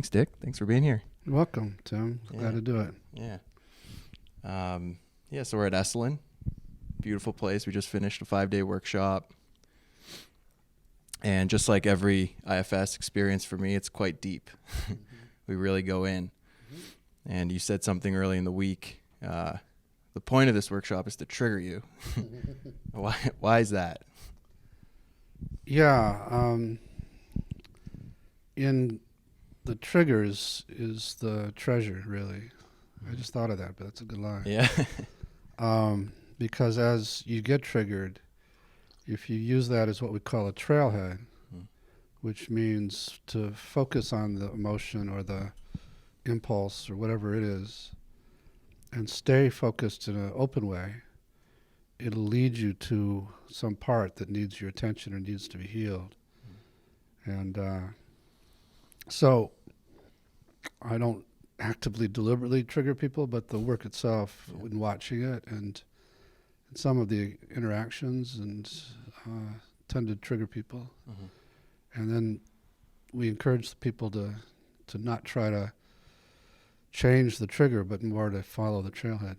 Thanks, Dick. Thanks for being here. You're welcome, Tim. Yeah. Glad to do it. Yeah. So we're at Esalen. Beautiful place. We just finished a 5-day workshop. And just like every IFS experience for me, it's quite deep. Mm-hmm. We really go in. Mm-hmm. And you said something early in the week. The point of this workshop is to trigger you. Why is that? Yeah. In the triggers is the treasure, really. I just thought of that, but that's a good line. Yeah. Because as you get triggered, if you use that as what we call a trailhead, which means to focus on the emotion or the impulse or whatever it is, and stay focused in an open way, it'll lead you to some part that needs your attention or needs to be healed. And so I don't actively, deliberately trigger people, but the work itself, in watching it and some of the interactions and tend to trigger people. Mm-hmm. And then we encourage the people to not try to change the trigger, but more to follow the trailhead.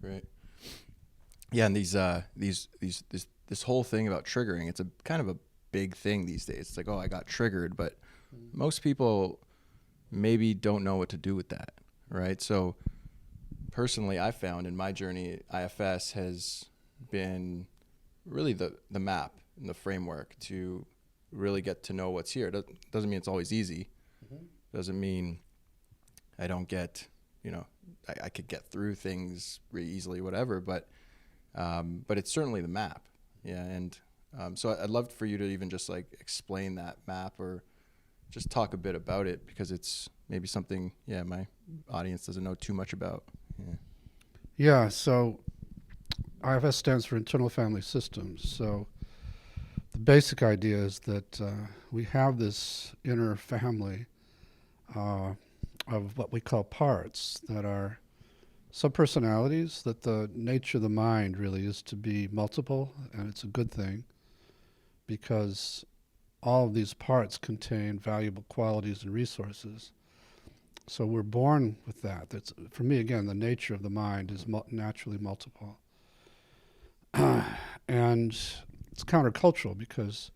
Right. Yeah, and this whole thing about triggering, it's a kind of a big thing these days. It's like, oh, I got triggered, but most people maybe don't know what to do with that, right? So personally, I found in my journey, IFS has been really the map and the framework to really get to know what's here. Doesn't mean it's always easy. Mm-hmm. Doesn't mean I don't get, I could get through things really easily, whatever, but it's certainly the map. Yeah. And so I'd love for you to even just like explain that map or just talk a bit about it, because it's maybe something, my audience doesn't know too much about. Yeah. So IFS stands for Internal Family Systems. So the basic idea is that we have this inner family of what we call parts that are subpersonalities, that the nature of the mind really is to be multiple, and it's a good thing because all of these parts contain valuable qualities and resources. So we're born with that. That's, for me, again, the nature of the mind is naturally multiple. And it's countercultural because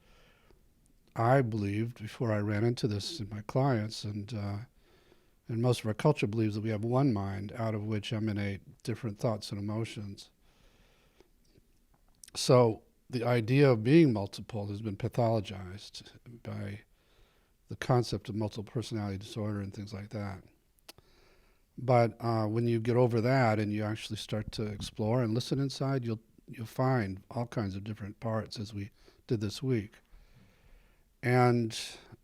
I believed, before I ran into this in my clients, and most of our culture believes that we have one mind out of which emanate different thoughts and emotions. So the idea of being multiple has been pathologized by the concept of multiple personality disorder and things like that. But when you get over that and you actually start to explore and listen inside, you'll find all kinds of different parts, as we did this week. And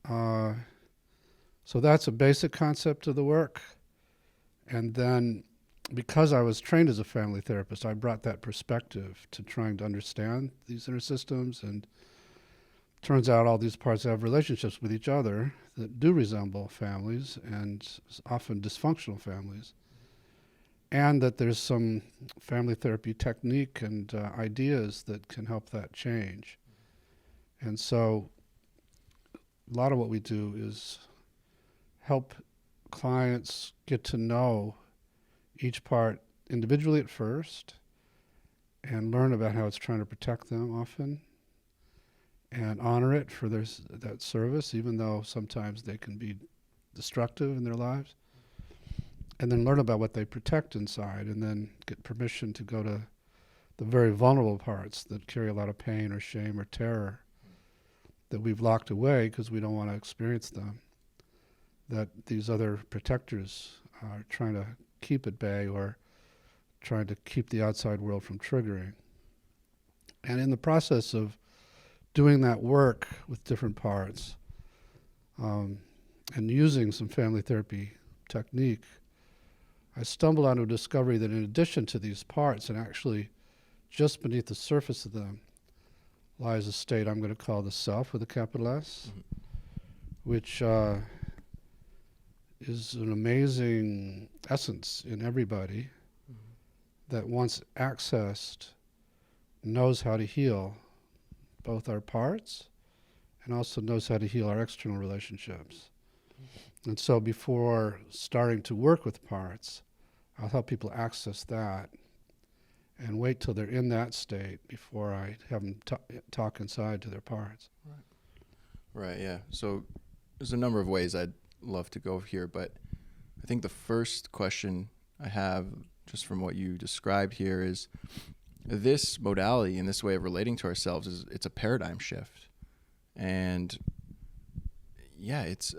so that's a basic concept of the work. And then because I was trained as a family therapist, I brought that perspective to trying to understand these inner systems. And turns out all these parts have relationships with each other that do resemble families, and often dysfunctional families. And that there's some family therapy technique and ideas that can help that change. And so a lot of what we do is help clients get to know each part individually at first and learn about how it's trying to protect them often and honor it for that service, even though sometimes they can be destructive in their lives. And then learn about what they protect inside, and then get permission to go to the very vulnerable parts that carry a lot of pain or shame or terror that we've locked away because we don't want to experience them, that these other protectors are trying to keep at bay or trying to keep the outside world from triggering. And in the process of doing that work with different parts and using some family therapy technique, I stumbled onto a discovery that in addition to these parts, and actually just beneath the surface of them, lies a state I'm going to call the self with a capital S, which is an amazing essence in everybody that once accessed knows how to heal both our parts and also knows how to heal our external relationships. And so before starting to work with parts, I'll help people access that and wait till they're in that state before I have them talk inside to their parts. Right, yeah. So there's a number of ways I'd love to go here, but I think the first question I have, just from what you described here, is this modality and this way of relating to ourselves it's a paradigm shift. And yeah, it's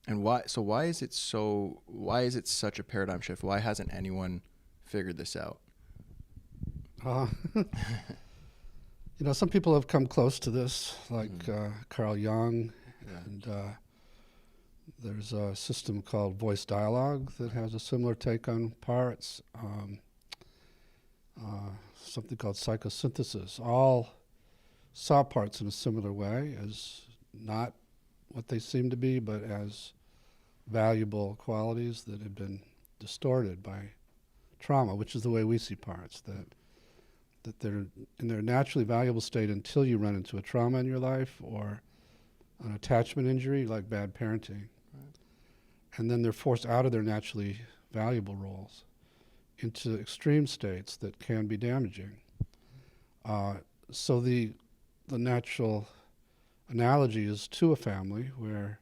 and why is it such a paradigm shift? Why hasn't anyone figured this out? Some people have come close to this, like Carl Jung, and there's a system called voice dialogue that has a similar take on parts. Something called psychosynthesis. All saw parts in a similar way, as not what they seem to be, but as valuable qualities that have been distorted by trauma, which is the way we see parts, that they're in their naturally valuable state until you run into a trauma in your life or an attachment injury like bad parenting. Right. And then they're forced out of their naturally valuable roles into extreme states that can be damaging. So the natural analogy is to a family, where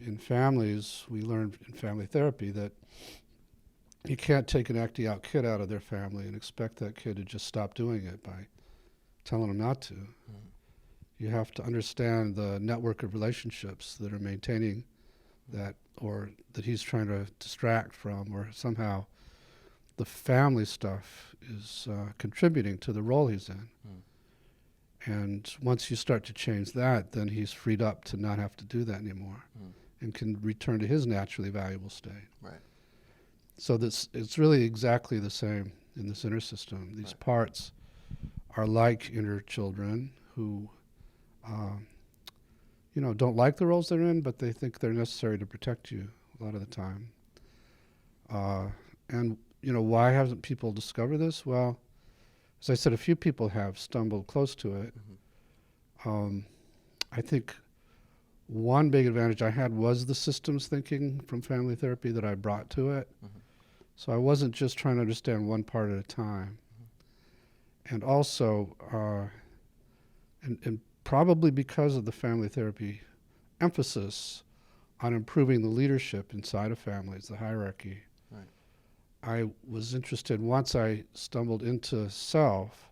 in families, we learn in family therapy that you can't take an acting out kid out of their family and expect that kid to just stop doing it by telling them not to. You have to understand the network of relationships that are maintaining that, or that he's trying to distract from, or somehow the family stuff is contributing to the role he's in. And once you start to change that, then he's freed up to not have to do that anymore and can return to his naturally valuable state. Right. So it's really exactly the same in this inner system. These parts are like inner children who, don't like the roles they're in, but they think they're necessary to protect you a lot of the time. And why haven't people discovered this? Well, as I said, a few people have stumbled close to it. I think one big advantage I had was the systems thinking from family therapy that I brought to it. So I wasn't just trying to understand one part at a time. And also, and probably because of the family therapy emphasis on improving the leadership inside of families, the hierarchy, I was interested, once I stumbled into self,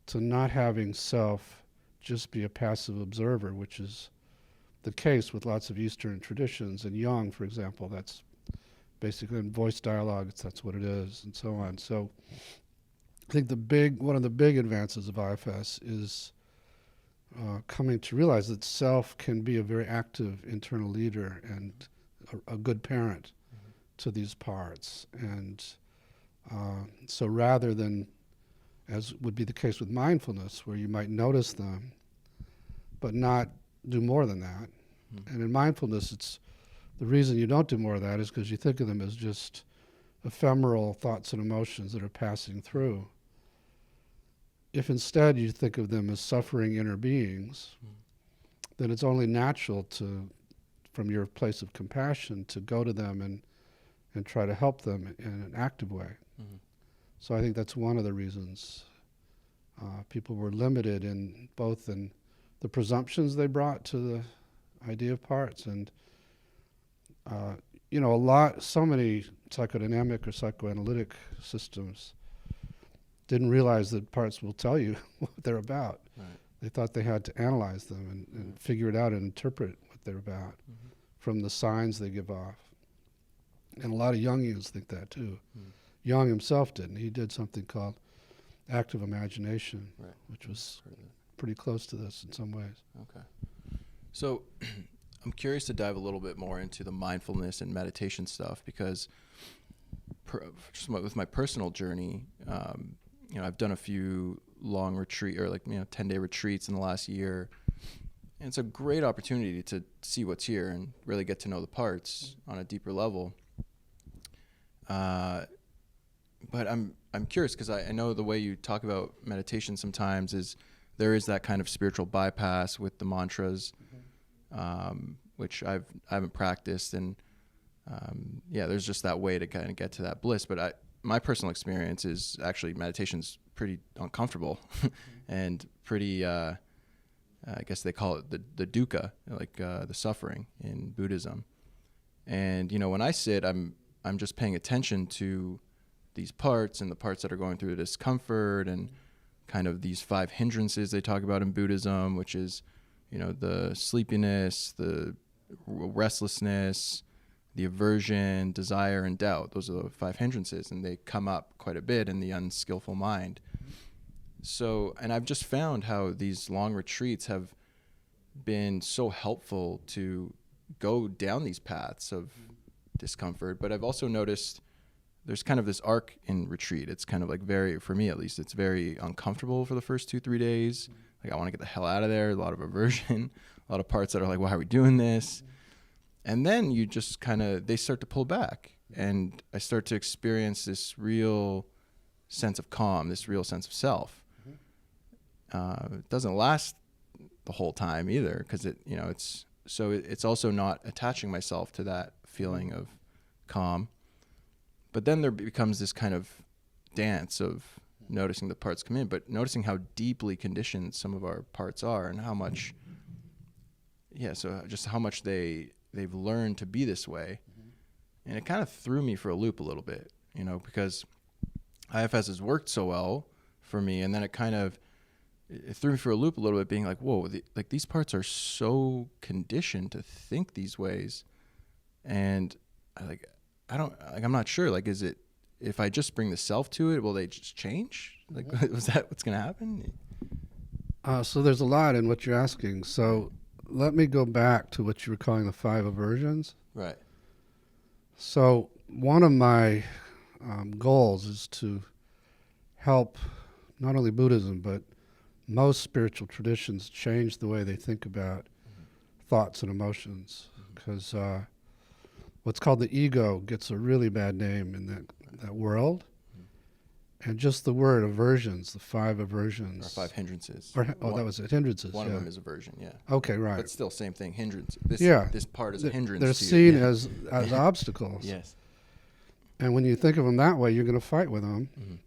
to not having self just be a passive observer, which is the case with lots of Eastern traditions. And Jung, for example, that's basically in voice dialogue, that's what it is, and so on. So I think one of the big advances of IFS is coming to realize that self can be a very active internal leader and a good parent to these parts. And so rather than, as would be the case with mindfulness, where you might notice them, but not do more than that. And in mindfulness, it's the reason you don't do more of that is because you think of them as just ephemeral thoughts and emotions that are passing through. If instead you think of them as suffering inner beings, then it's only natural to, from your place of compassion, to go to them and try to help them in an active way. So I think that's one of the reasons people were limited in both in the presumptions they brought to the idea of parts, and so many psychodynamic or psychoanalytic systems didn't realize that parts will tell you what they're about. They thought they had to analyze them and figure it out and interpret what they're about from the signs they give off. And a lot of Jungians think that too. Jung himself didn't. He did something called active imagination, which was pretty close to this in some ways. Okay. So I'm curious to dive a little bit more into the mindfulness and meditation stuff, because just with my personal journey, I've done a few long retreat or 10-day retreats in the last year. And it's a great opportunity to see what's here and really get to know the parts on a deeper level. But I'm curious, because I know the way you talk about meditation sometimes is there is that kind of spiritual bypass with the mantras. which I haven't practiced. And there's just that way to kind of get to that bliss. But my personal experience is actually meditation's pretty uncomfortable and pretty, I guess they call it the dukkha, like the suffering in Buddhism. And, when I sit, I'm just paying attention to these parts and the parts that are going through the discomfort and kind of these 5 hindrances they talk about in Buddhism, which is, the sleepiness, the restlessness, the aversion, desire, and doubt. Those are the 5 hindrances, and they come up quite a bit in the unskillful mind. So, and I've just found how these long retreats have been so helpful to go down these paths of discomfort. But I've also noticed there's kind of this arc in retreat. It's kind of like for me at least, it's very uncomfortable for the first 2-3 days. Like I want to get the hell out of there. A lot of aversion, a lot of parts that are like, why are we doing this? And then you just they start to pull back, and I start to experience this real sense of calm, this real sense of self. It doesn't last the whole time either, because it's also not attaching myself to that feeling of calm. But then there becomes this kind of dance of noticing the parts come in, but noticing how deeply conditioned some of our parts are, and how much, so just how much they've learned to be this way. And it kind of threw me for a loop a little bit, because IFS has worked so well for me, and then it threw me for a loop a little bit, being like, whoa, these parts are so conditioned to think these ways. And I'm not sure, is it, if I just bring the self to it, will they just change? Was that what's going to happen? So there's a lot in what you're asking. So let me go back to what you were calling the 5 aversions. Right. So one of my goals is to help not only Buddhism, but most spiritual traditions change the way they think about thoughts and emotions. Because what's called the ego gets a really bad name in that world. And just the word aversions, the 5 aversions. Or 5 hindrances. That was it, hindrances. One of them is aversion, yeah. Okay, right. But still, same thing, hindrance. This part is a hindrance They're to seen you. as obstacles. Yes. And when you think of them that way, you're going to fight with them,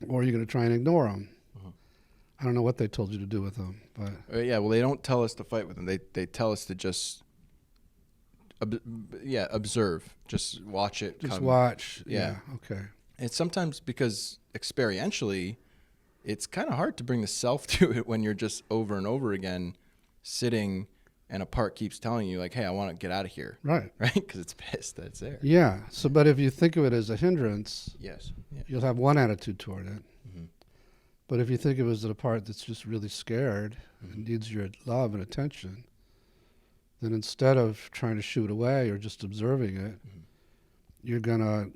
or you're going to try and ignore them. I don't know what they told you to do with them, but... they don't tell us to fight with them. They tell us to just... observe. Just watch it. Just watch. Yeah. Okay. And sometimes, because experientially, it's kind of hard to bring the self to it when you're just over and over again sitting, and a part keeps telling you, like, hey, I want to get out of here. Right. Right? Because it's pissed that it's there. Yeah. So, but if you think of it as a hindrance, yes, you'll have one attitude toward it. But if you think of it as a part that's just really scared and needs your love and attention, then instead of trying to shoo it away or just observing it, you're going to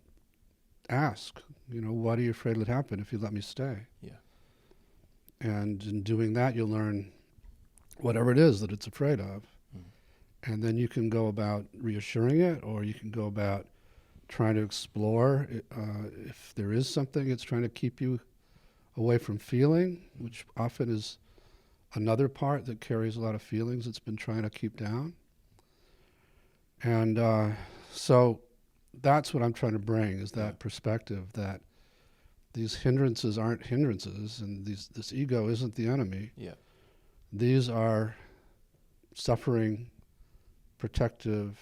ask, what are you afraid would happen if you let me stay? Yeah. And in doing that, you'll learn whatever it is that it's afraid of. And then you can go about reassuring it, or you can go about trying to explore if there is something it's trying to keep you away from feeling, which often is another part that carries a lot of feelings it's been trying to keep down. And so that's what I'm trying to bring, is that perspective that these hindrances aren't hindrances, and this ego isn't the enemy. Yeah. These are suffering, protective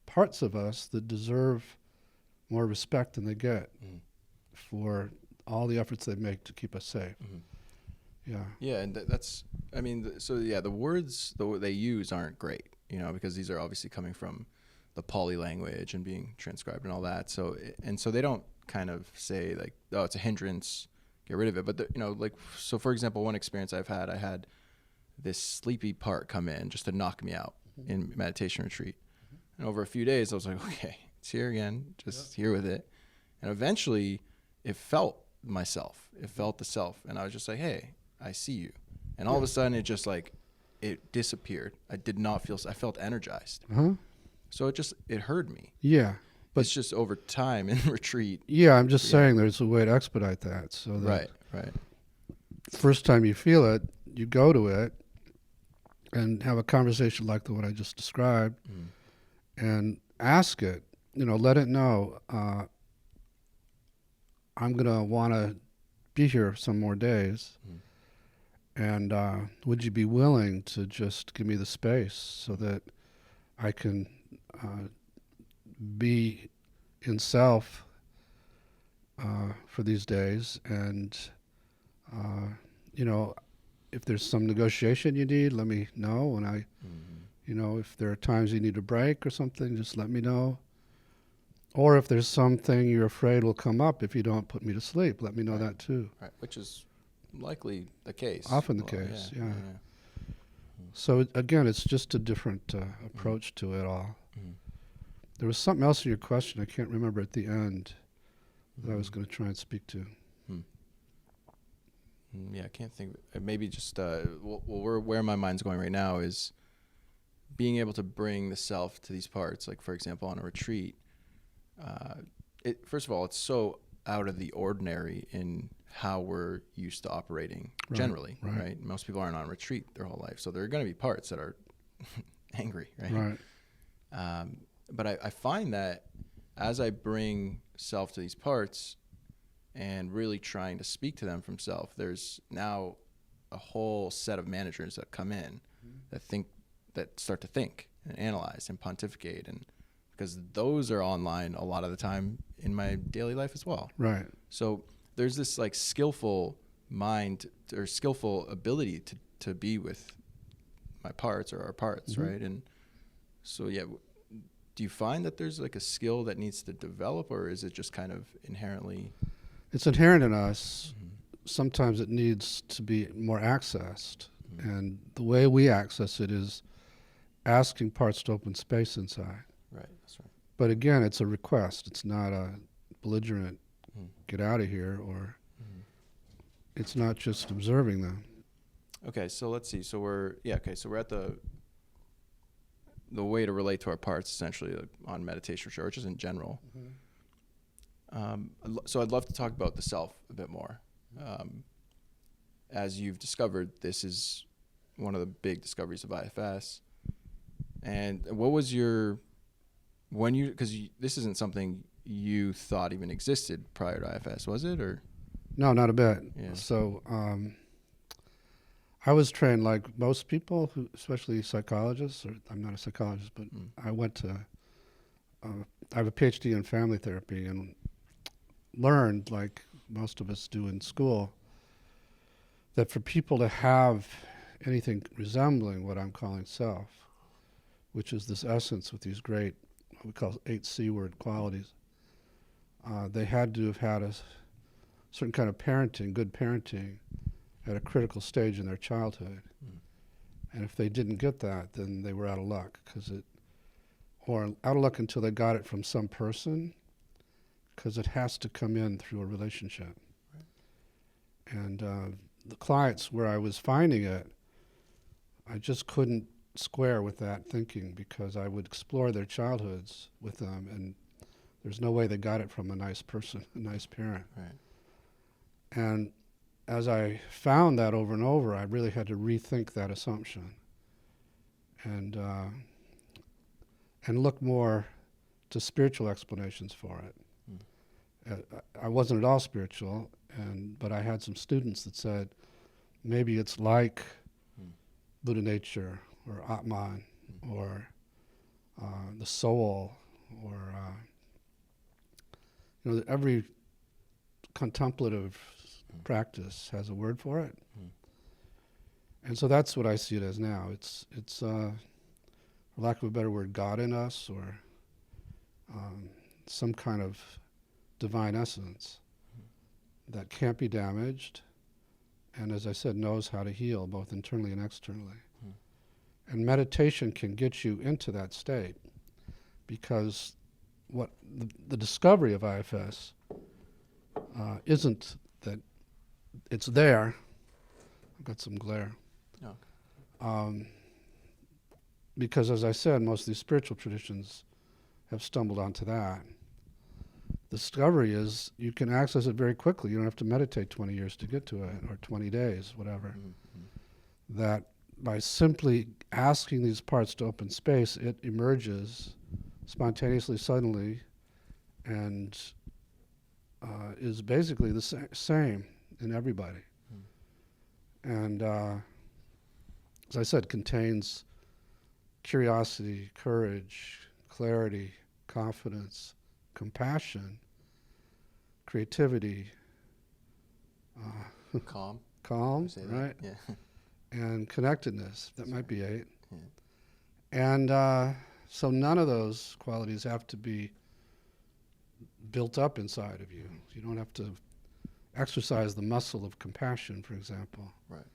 parts of us that deserve more respect than they get for all the efforts they make to keep us safe. Yeah. Yeah, and that's, the words they use aren't great, because these are obviously coming from the Pali language and being transcribed and all that. So they don't kind of say like, oh, it's a hindrance, get rid of it. But so for example, one experience I had this sleepy part come in just to knock me out in meditation retreat. And over a few days, I was like, okay, it's here again, just here with it. And eventually it felt myself, it felt the self. And I was just like, hey, I see you. And all of a sudden it disappeared. I felt energized. So it heard me. Yeah. But it's just over time in retreat. Yeah, I'm just saying there's a way to expedite that. So that right. First time you feel it, you go to it, and have a conversation like the one I just described, Mm. and ask it, let it know, I'm going to want to be here some more days. Mm. And would you be willing to just give me the space so that I can be in self for these days? And, if there's some negotiation you need, let me know. And if there are times you need a break or something, just let me know. Or if there's something you're afraid will come up if you don't put me to sleep, let me know that too. Right, which is likely the case. Often the case, yeah. Mm. So again, it's just a different approach to it all. Mm. There was something else in your question I can't remember at the end that I was going to try and speak to. Yeah, I can't think. Maybe just where my mind's going right now is being able to bring the self to these parts. Like, for example, on a retreat, first of all, it's so out of the ordinary in how we're used to operating generally, right? Most people aren't on retreat their whole life, so there are going to be parts that are angry, right? But I find that as I bring self to these parts and really trying to speak to them from self, there's now a whole set of managers that come in that start to think and analyze and pontificate, and because those are online a lot of the time in my daily life as well. Right. So there's this like skillful mind or skillful ability to be with my parts or our parts, right? And so, yeah, do you find that there's like a skill that needs to develop, or is it just kind of inherently? It's inherent in us. Sometimes it needs to be more accessed. And the way we access it is asking parts to open space inside. Right, that's right. But again, it's a request. It's not a belligerent, get out of here, or it's not just observing them. Okay, so let's see. So we're at the way to relate to our parts, essentially, on meditation, or just in general. So I'd love to talk about the self a bit more. As you've discovered, this is one of the big discoveries of IFS. And what was because this isn't something you thought even existed prior to IFS, was it? Or no, not a bit. Yeah. So I was trained like most people, especially psychologists. Or I'm not a psychologist, but I went to. I have a PhD in family therapy and learned, like most of us do in school, that for people to have anything resembling what I'm calling self, which is this essence with these great, what we call 8 C-word qualities, they had to have had a certain kind of parenting, good parenting, at a critical stage in their childhood. And if they didn't get that, then they were out of luck, or out of luck until they got it from some person, because it has to come in through a relationship. And the clients where I was finding it, I just couldn't square with that thinking, because I would explore their childhoods with them, and there's no way they got it from a nice person, a nice parent. Right. And as I found that over and over, I really had to rethink that assumption and look more to spiritual explanations for it. I wasn't at all spiritual, but I had some students that said maybe it's like Buddha nature, or Atman, or the soul, or every contemplative practice has a word for it. And so that's what I see it as now. It's for lack of a better word, God in us, or some kind of divine essence that can't be damaged, and as I said, knows how to heal both internally and externally. And meditation can get you into that state, because what the discovery of IFS isn't that it's there. I've got some glare. Okay. Because as I said, most of these spiritual traditions have stumbled onto that. The discovery is you can access it very quickly. You don't have to meditate 20 years to get to it, or 20 days, whatever. That by simply asking these parts to open space, it emerges spontaneously, suddenly, and is basically the same in everybody. And as I said, contains curiosity, courage, clarity, confidence, compassion, creativity, Calm. calm, Say that? right? Yeah. And connectedness. That might be 8. Yeah. And so none of those qualities have to be built up inside of you. You don't have to exercise the muscle of compassion, for example. Right.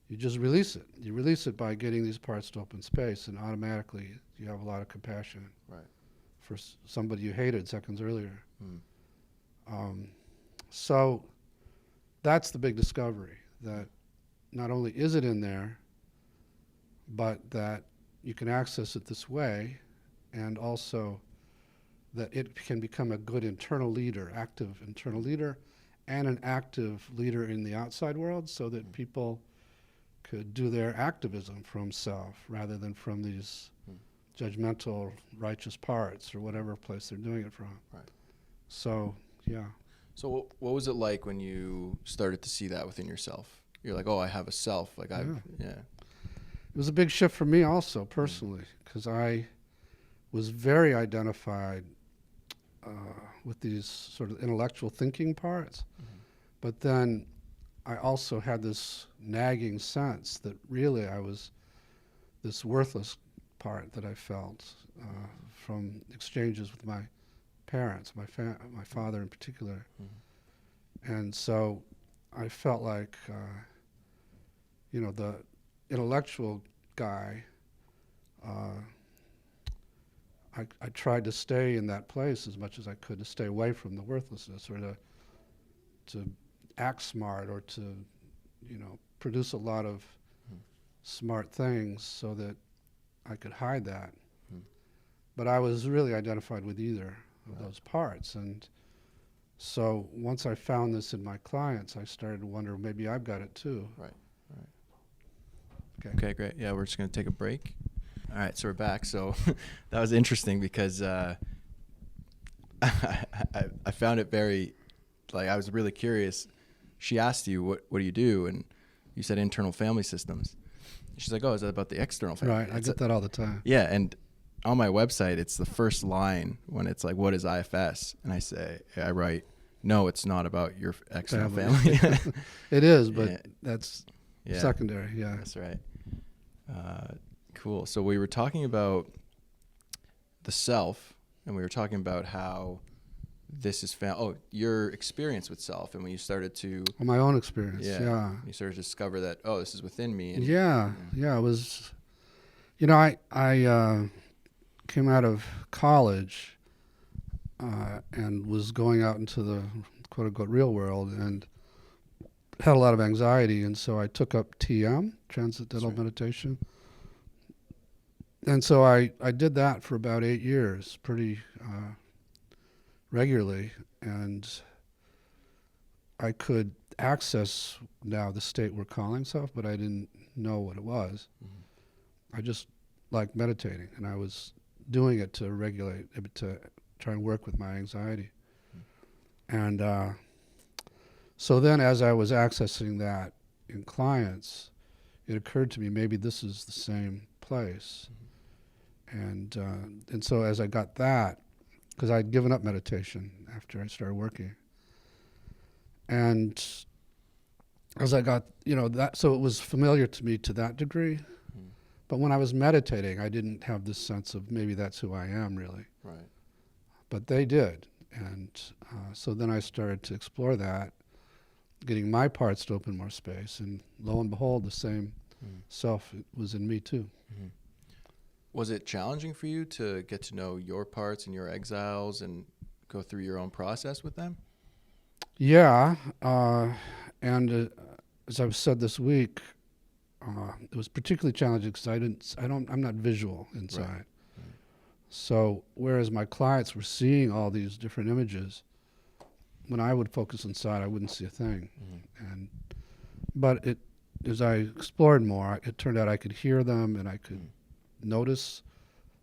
You just release it. You release it by getting these parts to open space, and automatically you have a lot of compassion Right. for somebody you hated seconds earlier. Mm. So that's the big discovery, that not only is it in there, but that you can access it this way, and also that it can become a good internal leader, active internal leader, and an active leader in the outside world, so that people could do their activism from self rather than from these judgmental, righteous parts or whatever place they're doing it from. Right. So, yeah. So what was it like when you started to see that within yourself? You're like, oh, I have a self. Like, yeah. It was a big shift for me also, personally, because I was very identified with these sort of intellectual thinking parts. But then I also had this nagging sense that really I was this worthless part that I felt from exchanges with my parents, my father in particular. And so I felt like, the intellectual guy, I tried to stay in that place as much as I could, to stay away from the worthlessness, or to act smart, or to, produce a lot of smart things so that I could hide that. But I was really identified with either of those parts. And so once I found this in my clients, I started to wonder, maybe I've got it too. Right. Okay. Okay, great. Yeah, we're just going to take a break. All right, so we're back. So that was interesting because I found it very, I was really curious. She asked you, what do you do? And you said internal family systems. She's like, oh, is that about the external family? Right, I get that all the time. Yeah, and on my website, it's the first line when it's like, what is IFS? And I write, no, it's not about your external family. It is, but that's secondary, yeah. That's right. Cool. So we were talking about the self, and we were talking about how this is found. Your experience with self, and when you started to my own experience, yeah. You started to discover that, this is within me. And, it was. I came out of college and was going out into the quote unquote real world, and had a lot of anxiety, and so I took up TM, transcendental meditation. And so I did that for about 8 years, pretty regularly, and I could access now the state we're calling self, but I didn't know what it was. I just liked meditating, and I was doing it to regulate, to try and work with my anxiety. And so then as I was accessing that in clients, it occurred to me maybe this is the same place. And so as I got that, because I'd given up meditation after I started working, and as I got, that, so it was familiar to me to that degree. But when I was meditating, I didn't have this sense of maybe that's who I am really. Right. But they did. And so then I started to explore that, getting my parts to open more space. And lo and behold, the same self was in me too. Was it challenging for you to get to know your parts and your exiles and go through your own process with them? Yeah. And as I've said this week, it was particularly challenging because I'm not visual inside. Right. So whereas my clients were seeing all these different images, when I would focus inside, I wouldn't see a thing. But as I explored more, it turned out I could hear them and I could notice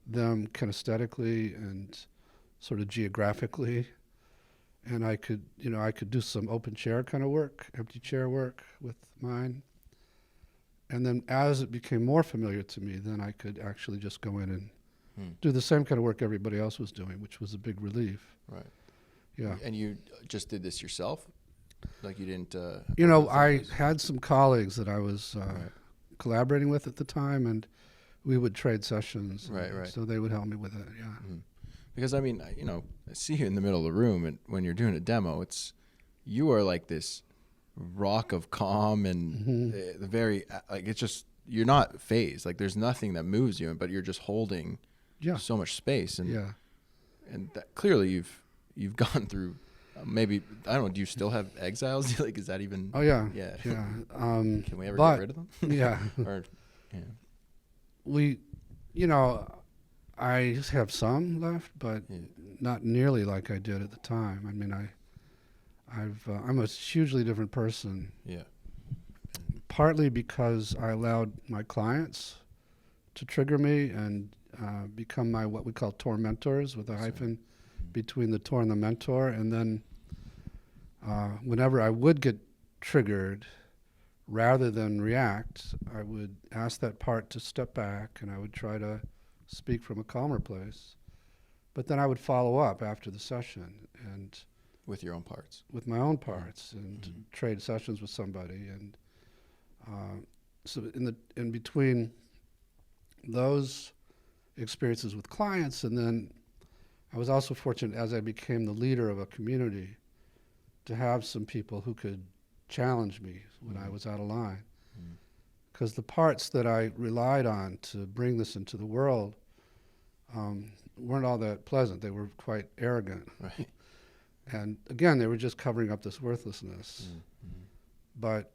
them kinesthetically and sort of geographically. And I could do some open chair kind of work, empty chair work with mine. And then as it became more familiar to me, then I could actually just go in and do the same kind of work everybody else was doing, which was a big relief. Right. Yeah. And you just did this yourself? Like you didn't... I had some colleagues that I was collaborating with at the time, and we would trade sessions. Right. So they would help me with it, yeah. Mm-hmm. Because, I mean, I see you in the middle of the room, and when you're doing a demo, you are like this rock of calm and the very, like, it's just, you're not phased. Like, there's nothing that moves you, but you're just holding so much space. And, and that, clearly you've gone through maybe, I don't know, do you still have exiles? Like, is that even? Oh, yeah. Yeah. Can we ever get rid of them? Yeah. Or, I have some left, but not nearly like I did at the time. I mean, I'm a hugely different person. Yeah. Partly because I allowed my clients to trigger me and become my what we call Tor-Mentors, with a hyphen between the Tor and the mentor. And then whenever I would get triggered, rather than react, I would ask that part to step back, and I would try to speak from a calmer place. But then I would follow up after the session and with your own parts. With my own parts, and trade sessions with somebody. And so in between those experiences with clients, and then I was also fortunate, as I became the leader of a community, to have some people who could challenge me when I was out of line. Because the parts that I relied on to bring this into the world weren't all that pleasant. They were quite arrogant. Right. And again, they were just covering up this worthlessness. But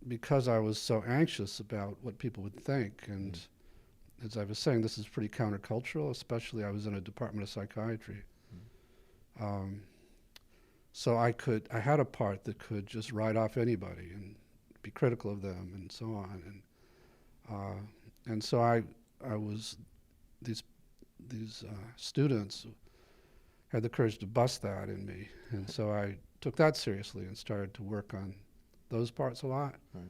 because I was so anxious about what people would think, and as I was saying, this is pretty countercultural, especially I was in a department of psychiatry. So I had a part that could just write off anybody and be critical of them and so on. And so I was, these students had the courage to bust that in me. And so I took that seriously and started to work on those parts a lot. Right.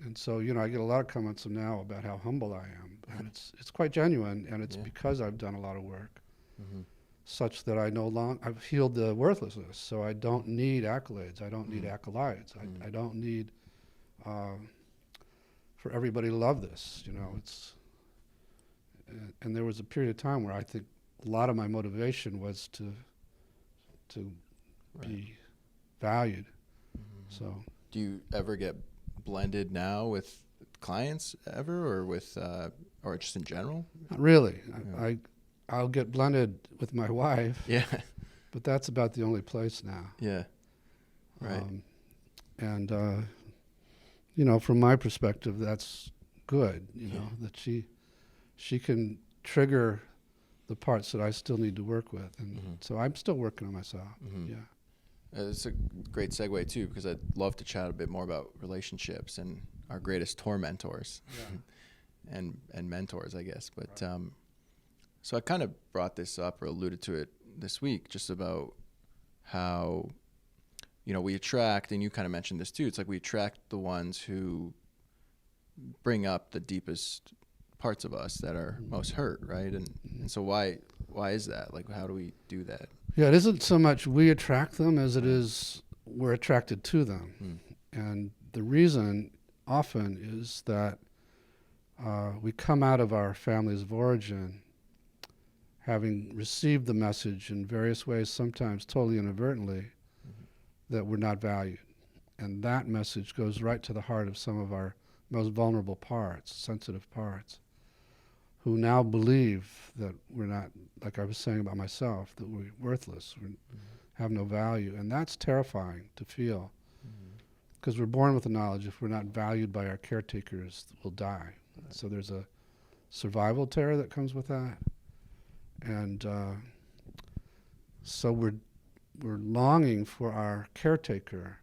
And so, I get a lot of comments now about how humble I am. And it's quite genuine, and it's because I've done a lot of work, such that I've healed the worthlessness. So I don't need accolades. I don't need acolytes. I don't need for everybody to love this. And there was a period of time where I think a lot of my motivation was to be valued. So, do you ever get blended now with clients ever, or with or just in general? Not really. I'll get blended with my wife. Yeah. But that's about the only place now. Yeah. Right. And from my perspective, that's good. That she can trigger the parts that I still need to work with, and so I'm still working on myself. Yeah. It's a great segue too, because I'd love to chat a bit more about relationships and our greatest Tor-Mentors, and mentors, I guess. But so I kind of brought this up or alluded to it this week, just about how we attract, and you kind of mentioned this too. It's like we attract the ones who bring up the deepest parts of us that are most hurt, right? And so why is that? Like, how do we do that? Yeah, it isn't so much we attract them as it is we're attracted to them. And the reason often is that we come out of our families of origin having received the message in various ways, sometimes totally inadvertently, that we're not valued. And that message goes right to the heart of some of our most vulnerable parts, sensitive parts, who now believe that we're not, like I was saying about myself, that we're worthless, we have no value. And that's terrifying to feel, because we're born with the knowledge if we're not valued by our caretakers, we'll die. Right. So there's a survival terror that comes with that. And so we're longing for our caretaker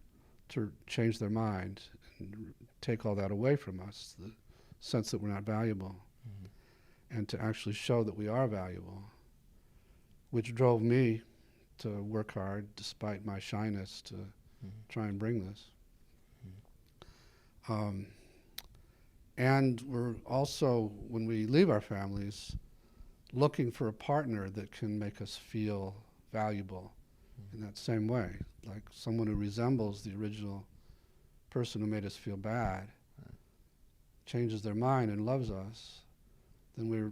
to change their mind and take all that away from us, the sense that we're not valuable, and to actually show that we are valuable, which drove me to work hard despite my shyness to try and bring this. And we're also, when we leave our families, looking for a partner that can make us feel valuable in that same way, like someone who resembles the original person who made us feel bad, changes their mind and loves us, then we're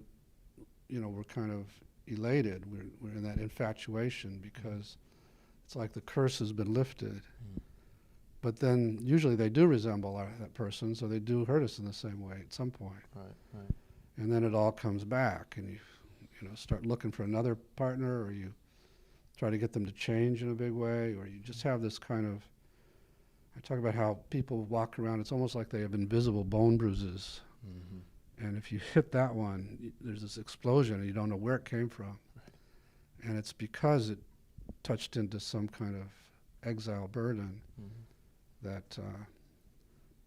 kind of elated. We're in that infatuation because it's like the curse has been lifted. But then usually they do resemble that person, so they do hurt us in the same way at some point. Right. And then it all comes back, and you start looking for another partner, or you try to get them to change in a big way, or you just have this kind of, I talk about how people walk around, it's almost like they have invisible bone bruises. And if you hit that one, there's this explosion, and you don't know where it came from. Right. And it's because it touched into some kind of exile burden that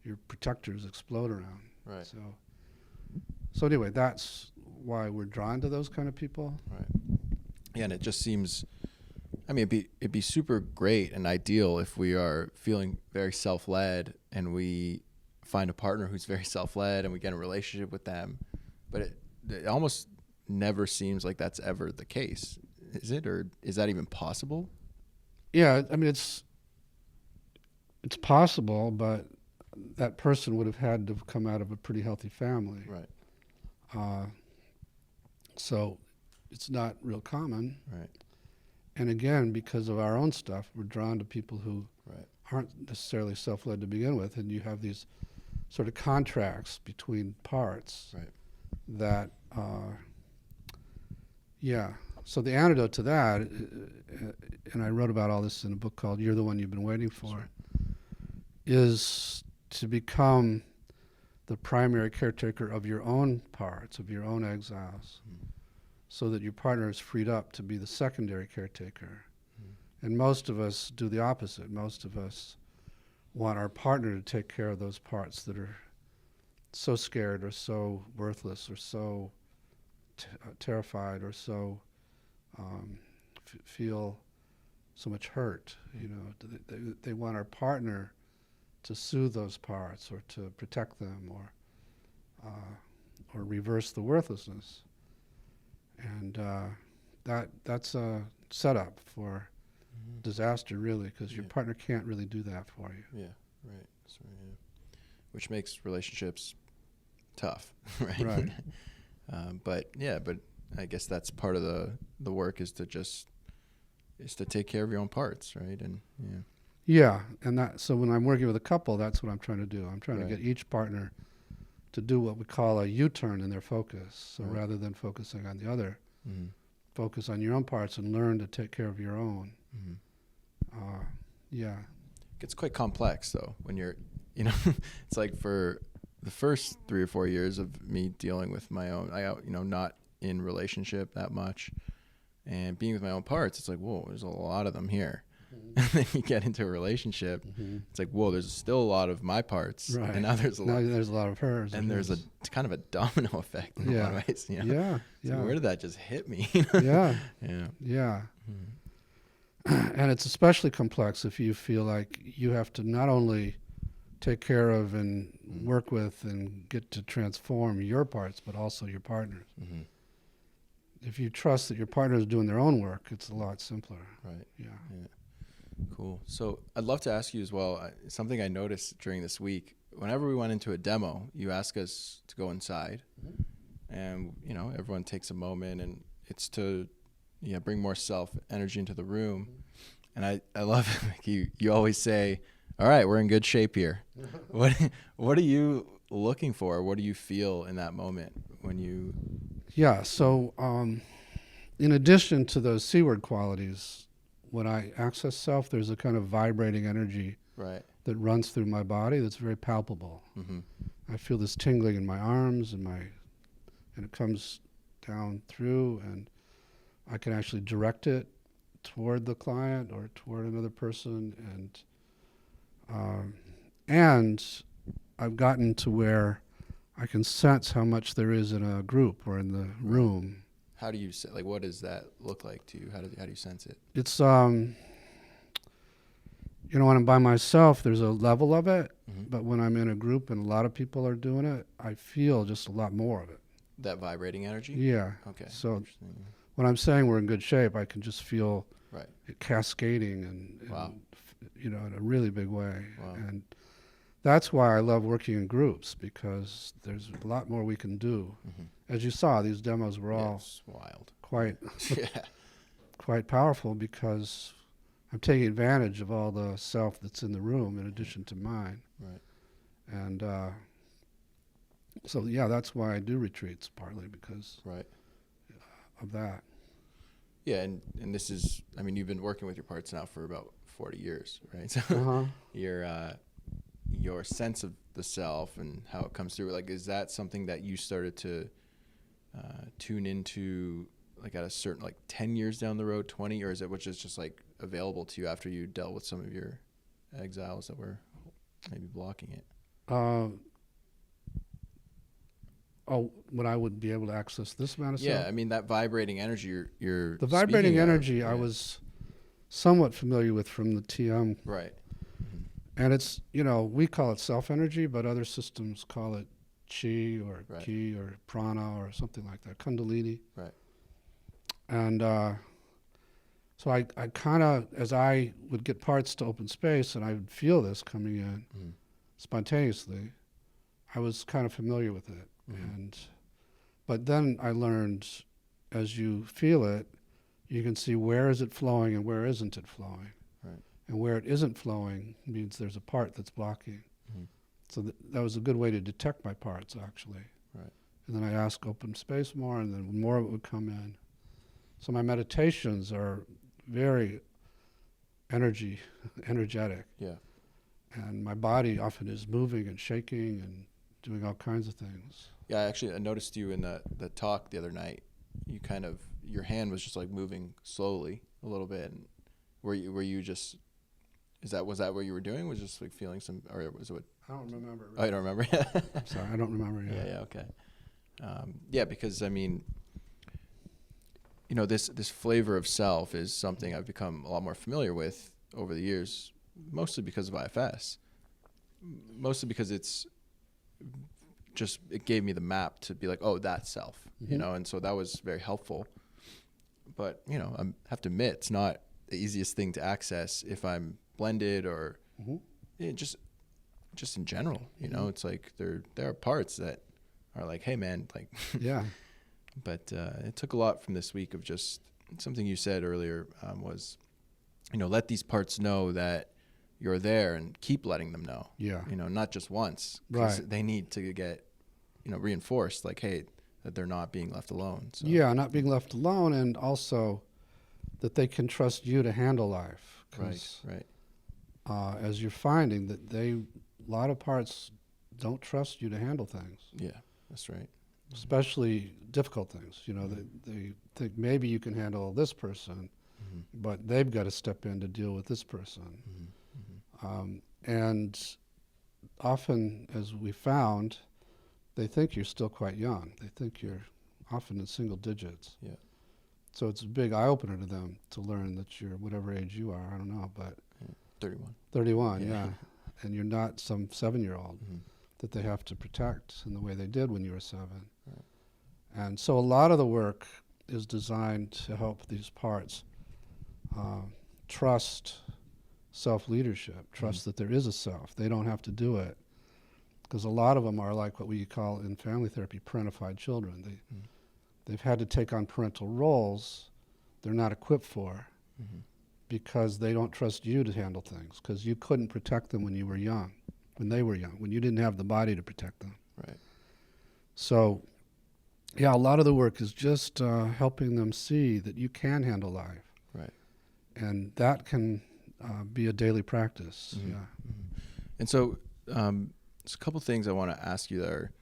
your protectors explode around. Right. So anyway, that's why we're drawn to those kind of people. Right. Yeah, and it just seems, I mean, it'd be super great and ideal if we are feeling very self-led and we find a partner who's very self-led and we get in a relationship with them. But it almost never seems like that's ever the case. Is it? Or is that even possible? Yeah, I mean, it's possible, but that person would have had to have come out of a pretty healthy family. Right. So it's not real common. Right. And again, because of our own stuff, we're drawn to people who aren't necessarily self-led to begin with, and you have these sort of contracts between parts that, So the antidote to that, and I wrote about all this in a book called You're the One You've Been Waiting For, is to become the primary caretaker of your own parts, of your own exiles, so that your partner is freed up to be the secondary caretaker. And most of us do the opposite. Most of us want our partner to take care of those parts that are so scared or so worthless or so terrified or so feel so much hurt. They want our partner to soothe those parts or to protect them or reverse the worthlessness. And that's a setup for disaster, really, because your partner can't really do that for you. Yeah, right. So, which makes relationships tough, right? Right. But I guess that's part of the work is to take care of your own parts, right? And and so when I'm working with a couple, that's what I'm trying to do. I'm trying to get each partner to do what we call a U-turn in their focus. So rather than focusing on the other, focus on your own parts and learn to take care of your own. It gets quite complex though when you're, it's like for the first 3 or 4 years of me dealing with my own, not in relationship that much and being with my own parts, it's like, whoa, there's a lot of them here. And then you get into a relationship, it's like, whoa, there's still a lot of my parts, and now there's a lot of hers, and there's a kind of a domino effect in a lot of ways. So where did that just hit me? And it's especially complex if you feel like you have to not only take care of and work with and get to transform your parts, but also your partner's. If you trust that your partner is doing their own work, it's a lot simpler. Right. Yeah. Cool. So I'd love to ask you as well, something I noticed during this week, whenever we went into a demo, you ask us to go inside and, everyone takes a moment and it's to, bring more energy into the room. And I love it. You always say, all right, we're in good shape here. What are you looking for? What do you feel in that moment when you... So in addition to those C-word qualities, when I access self, there's a kind of vibrating energy that runs through my body that's very palpable. I feel this tingling in my arms and it comes down through, and I can actually direct it toward the client or toward another person, and I've gotten to where I can sense how much there is in a group or in the room. How do you like? What does that look like to you? How do you sense it? It's you know, when I'm by myself, there's a level of it, but when I'm in a group and a lot of people are doing it, I feel just a lot more of it. That vibrating energy? Yeah. Okay. So when I'm saying we're in good shape, I can just feel right. it cascading and wow. You know, in a really big way. Wow. And that's why I love working in groups, because there's a lot more we can do. As you saw, these demos were all wild. Quite, yeah. quite powerful, because I'm taking advantage of all the self that's in the room in addition to mine. Right. And so, yeah, that's why I do retreats, partly because of that. Yeah, and this is, I mean, you've been working with your parts now for about 40 years, right? So your sense of the self and how it comes through, like, is that something that you started to tune into, like, at a certain, like, 10 years down the road, 20, or is it which is just, like, available to you after you dealt with some of your exiles that were maybe blocking it? When I would be able to access this amount of self? Yeah, I mean, that vibrating energy you're the vibrating energy of, I was somewhat familiar with from the TM. Right. And it's, you know, we call it self-energy, but other systems call it chi or ki or prana or something like that, kundalini. Right. And so I kind of, as I would get parts to open space and I would feel this coming in spontaneously, I was kind of familiar with it. But then I learned, as you feel it, you can see where is it flowing and where isn't it flowing. Right. And where it isn't flowing means there's a part that's blocking. So that was a good way to detect my parts, actually. Right. And then I ask open space more, and then more of it would come in. So my meditations are very energetic. Yeah. And my body often is moving and shaking and doing all kinds of things. Yeah, I noticed you in the talk the other night. You kind of, your hand was just like moving slowly a little bit. And were you just, was that what you were doing? Was just like feeling some, or was it what? I don't remember. Oh, you don't remember? I'm sorry, I don't remember yet. Yeah, okay. Yeah, because I mean, you know, this flavor of self is something I've become a lot more familiar with over the years, mostly because of IFS. Mostly because it gave me the map to be like, oh, that's self, you know, and so that was very helpful. But, you know, I have to admit, it's not the easiest thing to access if I'm blended or just in general, you know, it's like there are parts that are like, hey, man, like, yeah. But it took a lot from this week of just something you said earlier was, you know, let these parts know that you're there and keep letting them know. Yeah. You know, not just once. Right. They need to get, you know, reinforced, like, hey, that they're not being left alone. So. Yeah, not being left alone, and also that they can trust you to handle life. Right. As you're finding that a lot of parts don't trust you to handle things. Yeah, that's right. Especially difficult things. You know, they think maybe you can handle this person, but they've got to step in to deal with this person. And often, as we found, they think you're still quite young. They think you're often in single digits. Yeah. So it's a big eye-opener to them to learn that you're whatever age you are. I don't know, but 31. 31, yeah. And you're not some 7-year-old that they have to protect in the way they did when you were 7. Right. And so a lot of the work is designed to help these parts trust self-leadership, trust that there is a self. They don't have to do it. Because a lot of them are like what we call in family therapy parentified children. They've had to take on parental roles they're not equipped for because they don't trust you to handle things, because you couldn't protect them when you were young, when they were young, when you didn't have the body to protect them. Right. So, yeah, a lot of the work is just helping them see that you can handle life. Right. And that can be a daily practice. Yeah. And so there's a couple things I want to ask you there.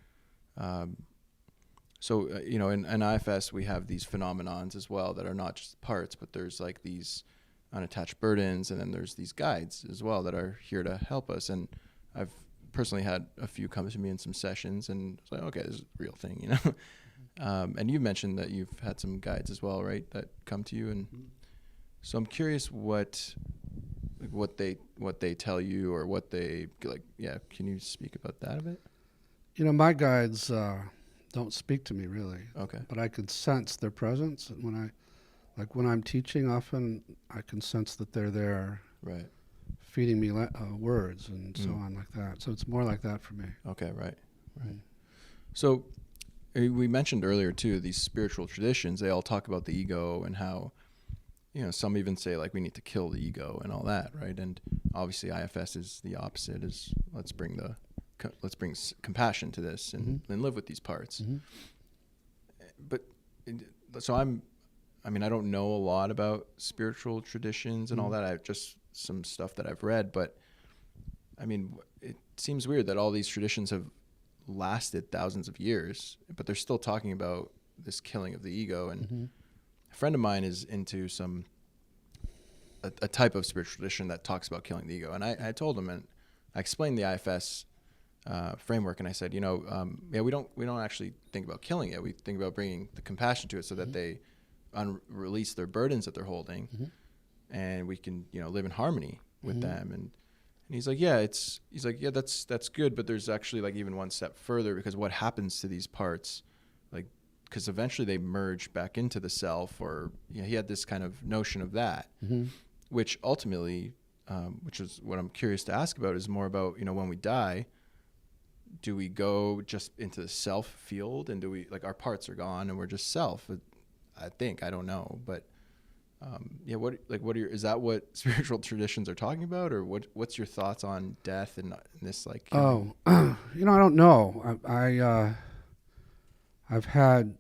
You know, in IFS, we have these phenomenons as well that are not just parts, but there's like these unattached burdens, and then there's these guides as well that are here to help us. And I've personally had a few come to me in some sessions, and it's like, okay, this is a real thing, you know. And you mentioned that you've had some guides as well, right, that come to you, and so I'm curious what they tell you, or what they like. Yeah, can you speak about that a bit? You know, my guides don't speak to me really. Okay. But I can sense their presence when I'm teaching. Often I can sense that they're there, Right. feeding me words and so on like that. So it's more like that for me. Okay. Right. So we mentioned earlier too, these spiritual traditions, they all talk about the ego and how, you know, some even say like we need to kill the ego and all that, right? And obviously IFS is the opposite, is let's bring compassion to this and live with these parts. But so I don't know a lot about spiritual traditions and all that. I just some stuff that I've read, but I mean, it seems weird that all these traditions have lasted thousands of years, but they're still talking about this killing of the ego. And a friend of mine is into a type of spiritual tradition that talks about killing the ego. And I told him, and I explained the IFS framework, and I said, we don't actually think about killing it. We think about bringing the compassion to it so that they release their burdens that they're holding, and we can, live in harmony with them. And he's like, that's good, but there's actually like even one step further, because what happens to these parts, like, because eventually they merge back into the self, or he had this kind of notion of that, which ultimately, which is what I'm curious to ask about, is more about, when we die, do we go just into the self field, and do we, like, our parts are gone and we're just self? I don't know, but is that what spiritual traditions are talking about, or what's your thoughts on death and this, like? I don't know. I've had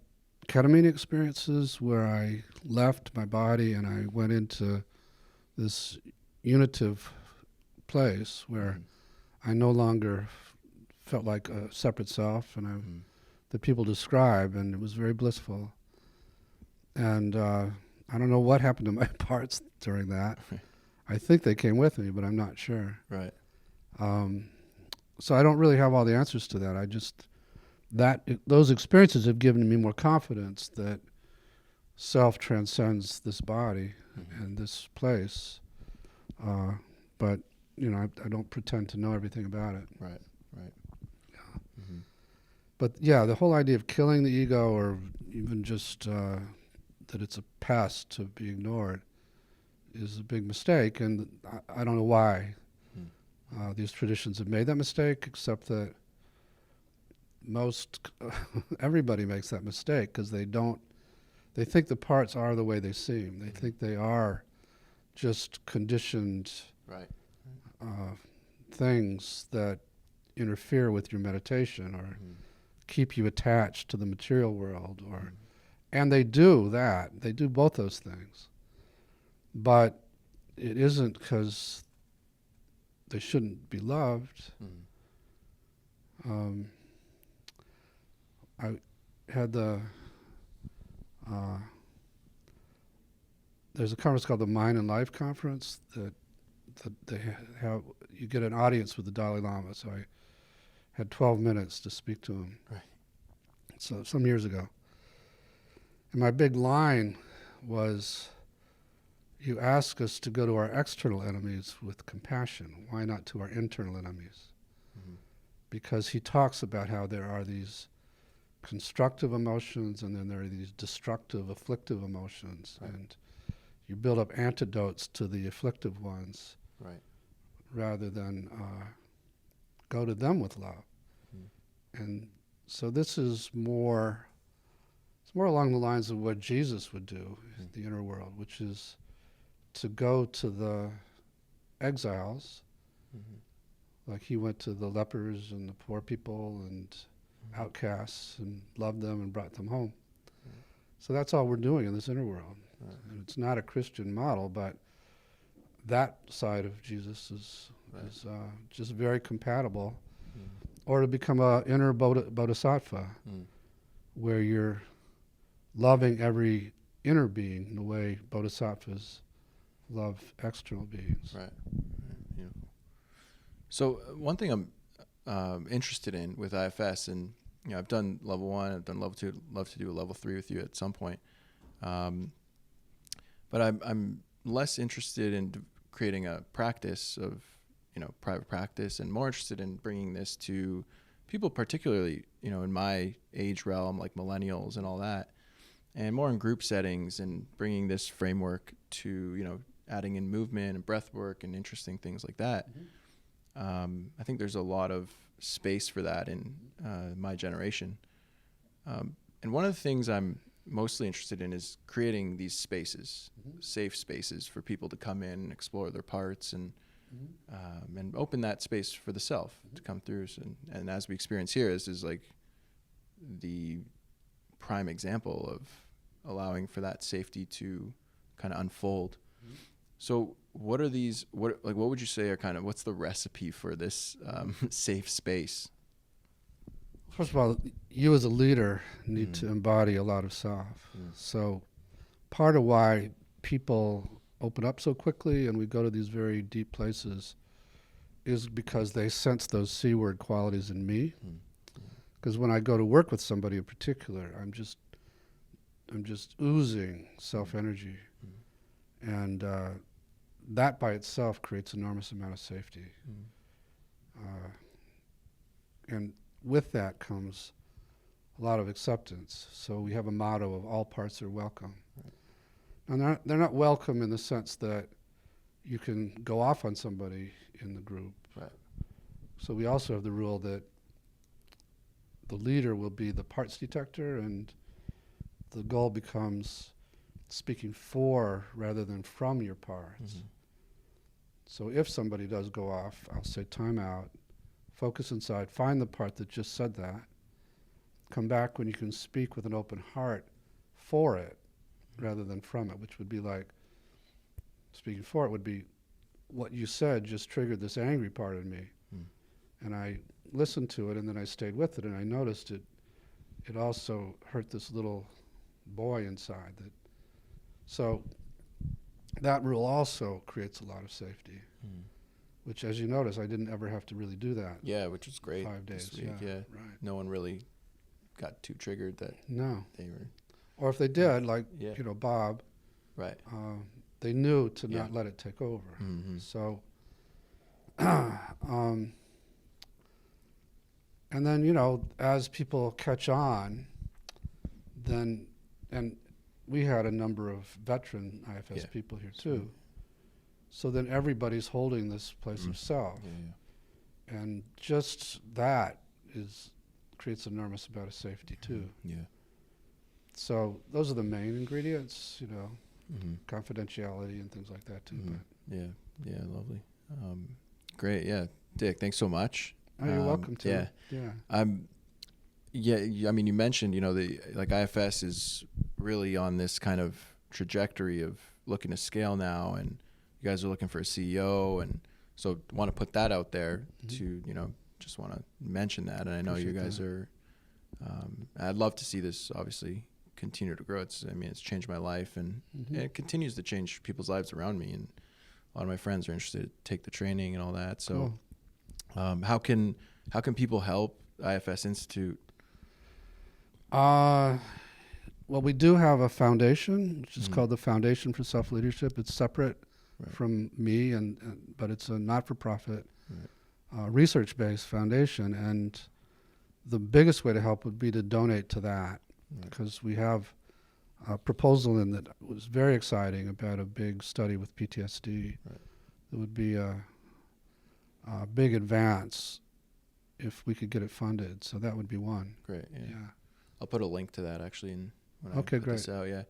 ketamine experiences where I left my body and I went into this unitive place where I no longer felt like a separate self, and that people describe, and it was very blissful. And I don't know what happened to my parts during that. I think they came with me, but I'm not sure. Right. So I don't really have all the answers to that. Those experiences have given me more confidence that self transcends this body and this place. But I don't pretend to know everything about it. Right. Yeah. But the whole idea of killing the ego, or even just that it's a past to be ignored, is a big mistake, and I don't know why these traditions have made that mistake, except that everybody makes that mistake, because they think the parts are the way they seem. They think they are just conditioned things that interfere with your meditation, or keep you attached to the material world, and they do that. They do both those things. But it isn't because they shouldn't be loved. I had there's a conference called the Mind and Life Conference that they have. You get an audience with the Dalai Lama, so I had 12 minutes to speak to him. Right. So some years ago. And my big line was, you ask us to go to our external enemies with compassion. Why not to our internal enemies? Because he talks about how there are these constructive emotions, and then there are these destructive, afflictive emotions. Right. And you build up antidotes to the afflictive ones, rather than go to them with love. And so this is more along the lines of what Jesus would do in the inner world, which is to go to the exiles, like he went to the lepers and the poor people and outcasts, and loved them and brought them home. So that's all we're doing in this inner world. And it's not a Christian model, but that side of Jesus is just very compatible. Or to become a inner bodhisattva, where you're loving every inner being the way bodhisattvas love external beings. Right. Yeah. So one thing interested in with IFS, and I've done level 1, I've done level 2, love to do a level 3 with you at some point. But I'm less interested in creating a practice of, private practice, and more interested in bringing this to people, particularly, in my age realm, like millennials and all that, and more in group settings, and bringing this framework to, adding in movement and breath work and interesting things like that. I think there's a lot of space for that in my generation. And one of the things I'm mostly interested in is creating these spaces, safe spaces for people to come in and explore their parts, and open that space for the self to come through. So, and as we experience here, this is like the prime example of allowing for that safety to kind of unfold. So what are these, what would you say are kind of, what's the recipe for this safe space? First of all, you as a leader need to embody a lot of self. So part of why people open up so quickly and we go to these very deep places is because they sense those C-word qualities in me. Because when I go to work with somebody in particular, I'm just oozing self-energy. And that by itself creates enormous amount of safety. And with that comes a lot of acceptance. So we have a motto of all parts are welcome. And they're not welcome in the sense that you can go off on somebody in the group. Right. So we also have the rule that the leader will be the parts detector, and the goal becomes speaking for rather than from your parts. So if somebody does go off, I'll say time out, focus inside, find the part that just said that, come back when you can speak with an open heart for it rather than from it, which would be like, speaking for it would be, what you said just triggered this angry part in me. And I listened to it, and then I stayed with it, and I noticed it also hurt this little boy inside. So that rule also creates a lot of safety, which, as you notice, I didn't ever have to really do that. Yeah, which is great. 5 days, this week. yeah, right. No one really got too triggered that No. they were. Or if they did, like, Bob, right. They knew to not let it take over. So, and then, as people catch on, then, and we had a number of veteran IFS people here too. So then everybody's holding this place of self. And just that creates an enormous amount of safety too. So those are the main ingredients, confidentiality and things like that too. Yeah, lovely. Great, yeah. Dick, thanks so much. Oh, you're welcome to. I mean, you mentioned, like IFS is really on this kind of trajectory of looking to scale now, and you guys are looking for a CEO, and so want to put that out there to, just want to mention that. And I know Appreciate you guys that. are, I'd love to see this obviously continue to grow. It's changed my life, and it continues to change people's lives around me, and a lot of my friends are interested to take the training and all that. So Cool. how can people help IFS Institute? Well, we do have a foundation, which is called the Foundation for Self-Leadership. It's separate from me, but it's a not-for-profit, research-based foundation. And the biggest way to help would be to donate to that, because we have a proposal in that was very exciting about a big study with PTSD. It would be a big advance if we could get it funded. So that would be one. Great. Yeah. I'll put a link to that actually when I Okay, put great. this out. Yeah.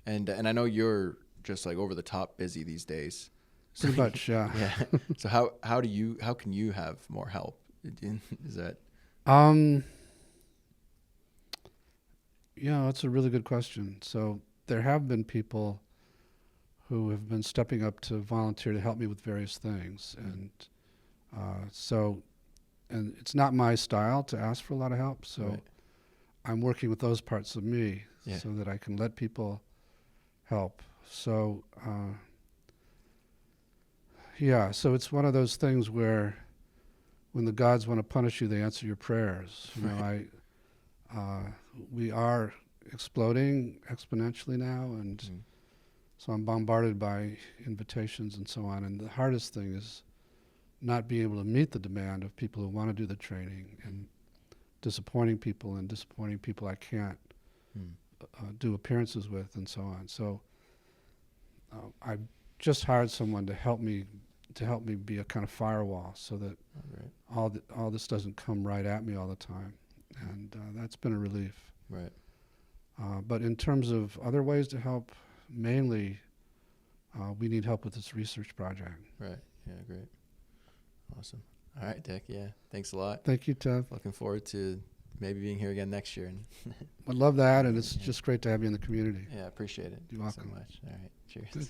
And I know you're just like over the top busy these days. So Pretty much, yeah. Yeah. So how can you have more help? Is that? Yeah, that's a really good question. So there have been people who have been stepping up to volunteer to help me with various things. And and it's not my style to ask for a lot of help. So I'm working with those parts of me so that I can let people help. So, so it's one of those things where when the gods want to punish you, they answer your prayers. You know, we are exploding exponentially now, and so I'm bombarded by invitations and so on. And the hardest thing is not being able to meet the demand of people who want to do the training, and disappointing people I can't do appearances with, and so on. So I just hired someone to help me be a kind of firewall, so that all this doesn't come right at me all the time, and that's been a relief. Right. But in terms of other ways to help, mainly we need help with this research project. Right. Yeah. Great. Awesome. All right, Dick. Yeah. Thanks a lot. Thank you, Ted. Looking forward to maybe being here again next year. I love that, and it's just great to have you in the community. Yeah, I appreciate it. You're Thanks welcome. so much. All right. Cheers. Good.